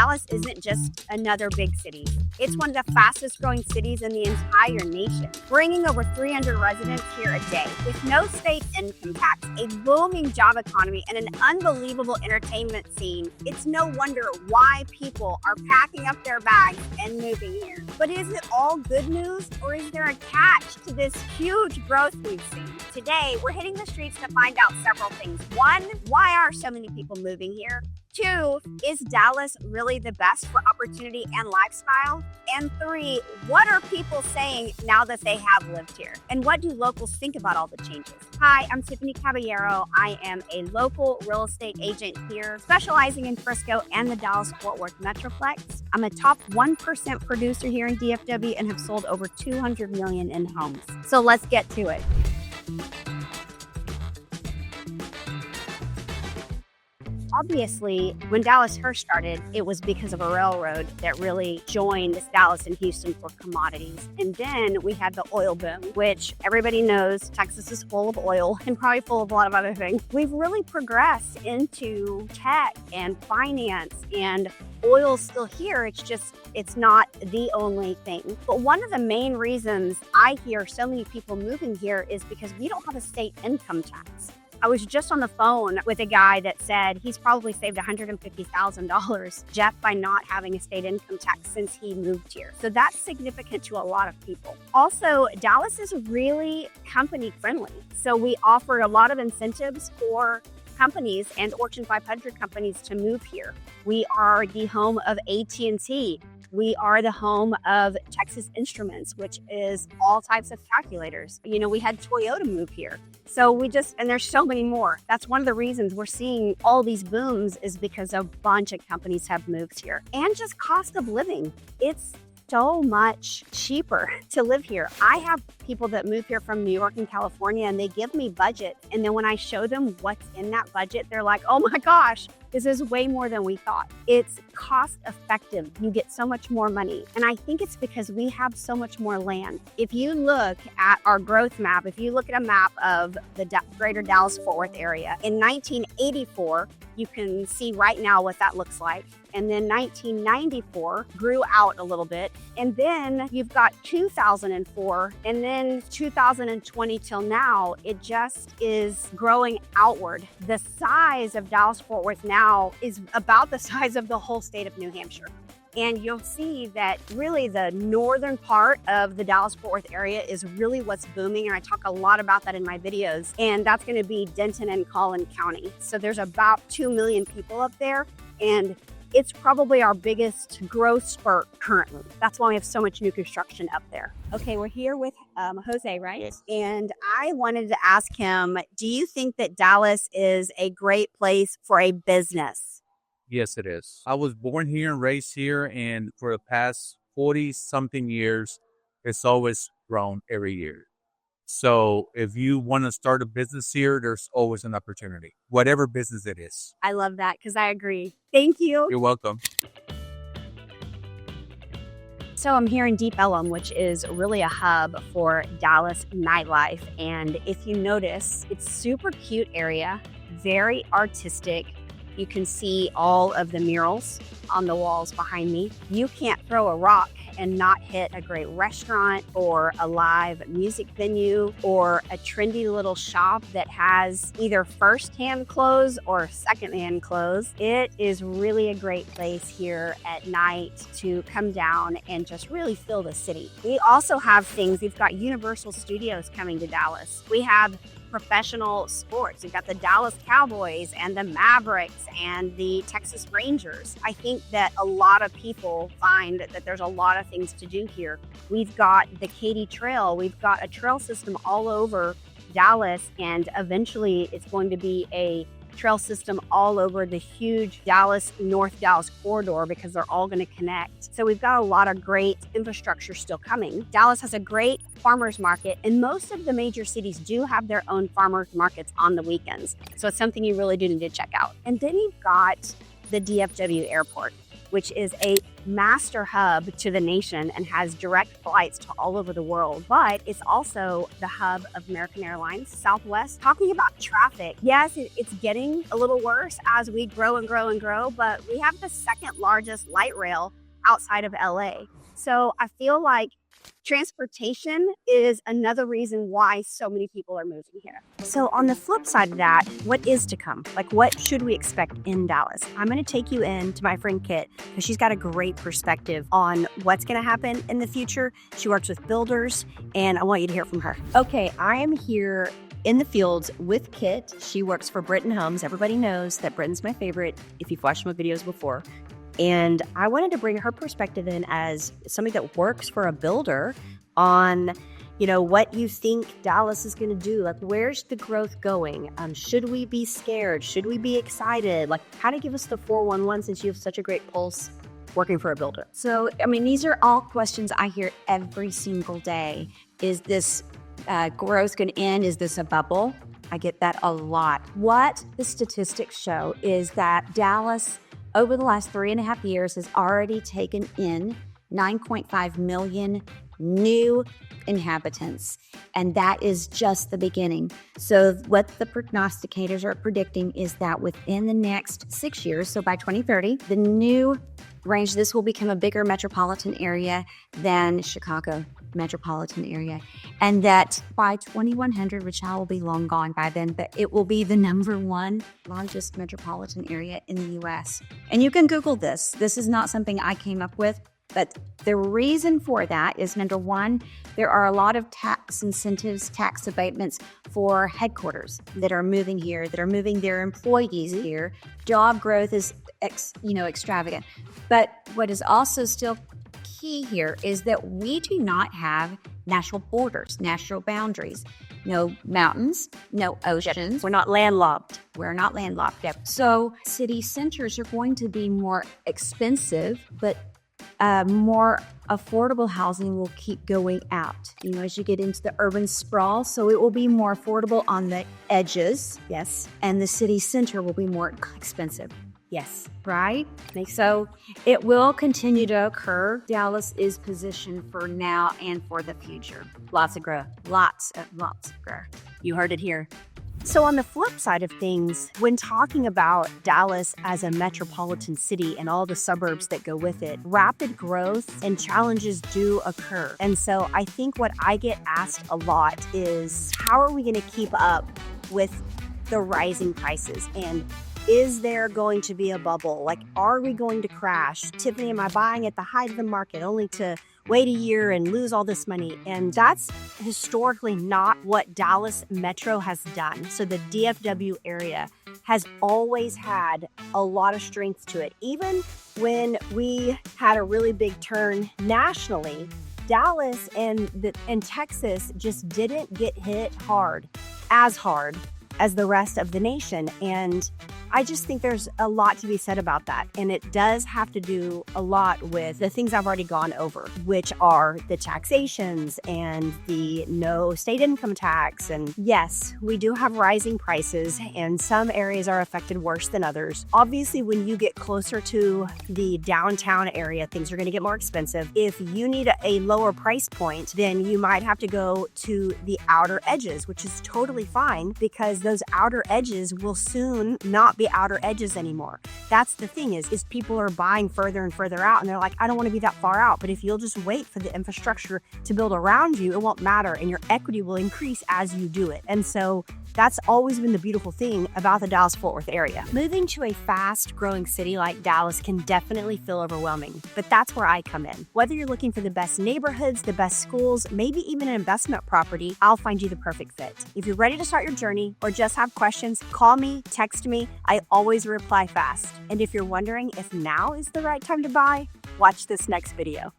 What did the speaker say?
Dallas isn't just another big city. It's one of the fastest growing cities in the entire nation, bringing over 300 residents here a day. With no state income tax, a booming job economy, and an unbelievable entertainment scene, it's no wonder why people are packing up their bags and moving here. But is it all good news, or is there a catch to this huge growth we've seen? Today, we're hitting the streets to find out several things. One, why are so many people moving here? Two, is Dallas really the best for opportunity and lifestyle? And three, what are people saying now that they have lived here? And what do locals think about all the changes? Hi, I'm Tiffany Caballero. I am a local real estate agent here, specializing in Frisco and the Dallas-Fort Worth metroplex. I'm a top 1% producer here in DFW and have sold over 200 million in homes. So let's get to it. Obviously, when Dallas first started, it was because of a railroad that really joined Dallas and Houston for commodities. And then we had the oil boom, which everybody knows Texas is full of oil and probably full of a lot of other things. We've really progressed into tech and finance, and oil's still here. It's not the only thing. But one of the main reasons I hear so many people moving here is because we don't have a state income tax. I was just on the phone with a guy that said he's probably saved $150,000 just by not having a state income tax since he moved here. So that's significant to a lot of people. Also, Dallas is really company friendly. So we offer a lot of incentives for companies and Fortune 500 companies to move here. We are the home of AT&T. We are the home of Texas Instruments, which is all types of calculators. You know, we had Toyota move here. So and there's so many more. That's one of the reasons we're seeing all these booms, is because a bunch of companies have moved here. And just cost of living. It's so much cheaper to live here. I have people that move here from New York and California, and they give me budget. And then when I show them what's in that budget, they're like, oh my gosh, this is way more than we thought. It's cost effective. You get so much more money. And I think it's because we have so much more land. If you look at our growth map, if you look at a map of the greater Dallas-Fort Worth area, in 1984, you can see right now what that looks like. And then 1994 grew out a little bit. And then you've got 2004, and then 2020 till now, it just is growing outward. The size of Dallas-Fort Worth now is about the size of the whole state of New Hampshire. And you'll see that really the northern part of the Dallas-Fort Worth area is really what's booming. And I talk a lot about that in my videos. And that's going to be Denton and Collin County. So there's about 2 million people up there. And it's probably our biggest growth spurt currently. That's why we have so much new construction up there. Okay, we're here with Jose, right? Yes. And I wanted to ask him, do you think that Dallas is a great place for a business? Yes, it is. I was born here and raised here, and for the past 40-something years, it's always grown every year. So if you want to start a business here, there's always an opportunity, whatever business it is. I love that because I agree. Thank you. You're welcome. So I'm here in Deep Ellum, which is really a hub for Dallas nightlife. And if you notice, it's super cute area, very artistic. You can see all of the murals on the walls behind me. You can't throw a rock and not hit a great restaurant or a live music venue or a trendy little shop that has either first-hand clothes or second-hand clothes. It is really a great place here at night to come down and just really feel the city. We also have things, we've got Universal Studios coming to Dallas. We have professional sports. We've got the Dallas Cowboys and the Mavericks and the Texas Rangers. I think that a lot of people find that there's a lot of things to do here. We've got the Katy Trail. We've got a trail system all over Dallas, and eventually it's going to be a trail system all over the huge North Dallas corridor, because they're all going to connect. So we've got a lot of great infrastructure still coming. Dallas has a great farmers market, and most of the major cities do have their own farmers markets on the weekends. So it's something you really do need to check out. And then you've got the DFW airport, which is a master hub to the nation and has direct flights to all over the world, but it's also the hub of American Airlines, Southwest. Talking about traffic, yes, it's getting a little worse as we grow and grow and grow, but we have the second largest light rail outside of LA. So I feel like transportation is another reason why so many people are moving here. So on the flip side of that, what is to come? Like, what should we expect in Dallas? I'm going to take you in to my friend Kit because she's got a great perspective on what's going to happen in the future. She works with builders, and I want you to hear from her. Okay, I am here in the fields with Kit. She works for Britton Homes. Everybody knows that Britton's my favorite if you've watched my videos before. And I wanted to bring her perspective in as somebody that works for a builder on, what you think Dallas is going to do. Like, where's the growth going? Should we be scared? Should we be excited? Like, kind of give us the 411 since you have such a great pulse working for a builder. So, these are all questions I hear every single day. Is this growth going to end? Is this a bubble? I get that a lot. What the statistics show is that Dallas, over the last 3.5 years, has already taken in 9.5 million new inhabitants, and that is just the beginning. So what the prognosticators are predicting is that within the next 6 years, so by 2030, the new range, this will become a bigger metropolitan area than Chicago metropolitan area, and that by 2100, which I will be long gone by then, but it will be the #1 largest metropolitan area in the U.S. And you can Google this. This is not something I came up with, but the reason for that is, number one, there are a lot of tax incentives, tax abatements for headquarters that are moving here, that are moving their employees here. Job growth is extravagant. But what is also still key here is that we do not have national borders, national boundaries. No mountains, no oceans. We're not landlocked. We're not landlocked. Yep. So city centers are going to be more expensive, but more affordable housing will keep going out, as you get into the urban sprawl. So it will be more affordable on the edges. Yes. And the city center will be more expensive. Yes. Right? So it will continue to occur. Dallas is positioned for now and for the future. Lots of growth. Lots of growth. You heard it here. So on the flip side of things, when talking about Dallas as a metropolitan city and all the suburbs that go with it, rapid growth and challenges do occur. And so I think what I get asked a lot is, how are we going to keep up with the rising prices? And is there going to be a bubble? Like, are we going to crash? Tiffany, am I buying at the height of the market only to wait a year and lose all this money? And that's historically not what Dallas Metro has done. So the DFW area has always had a lot of strength to it. Even when we had a really big turn nationally, Dallas and Texas just didn't get hit hard as the rest of the nation. And I just think there's a lot to be said about that. And it does have to do a lot with the things I've already gone over, which are the taxations and the no state income tax. And yes, we do have rising prices, and some areas are affected worse than others. Obviously, when you get closer to the downtown area, things are going to get more expensive. If you need a lower price point, then you might have to go to the outer edges, which is totally fine, because those outer edges will soon not be outer edges anymore. That's the thing is people are buying further and further out, and they're like, I don't want to be that far out. But if you'll just wait for the infrastructure to build around you, it won't matter, and your equity will increase as you do it. And so that's always been the beautiful thing about the Dallas-Fort Worth area. Moving to a fast-growing city like Dallas can definitely feel overwhelming, but that's where I come in. Whether you're looking for the best neighborhoods, the best schools, maybe even an investment property, I'll find you the perfect fit. If you're ready to start your journey or just have questions, call me, text me. I always reply fast. And if you're wondering if now is the right time to buy, watch this next video.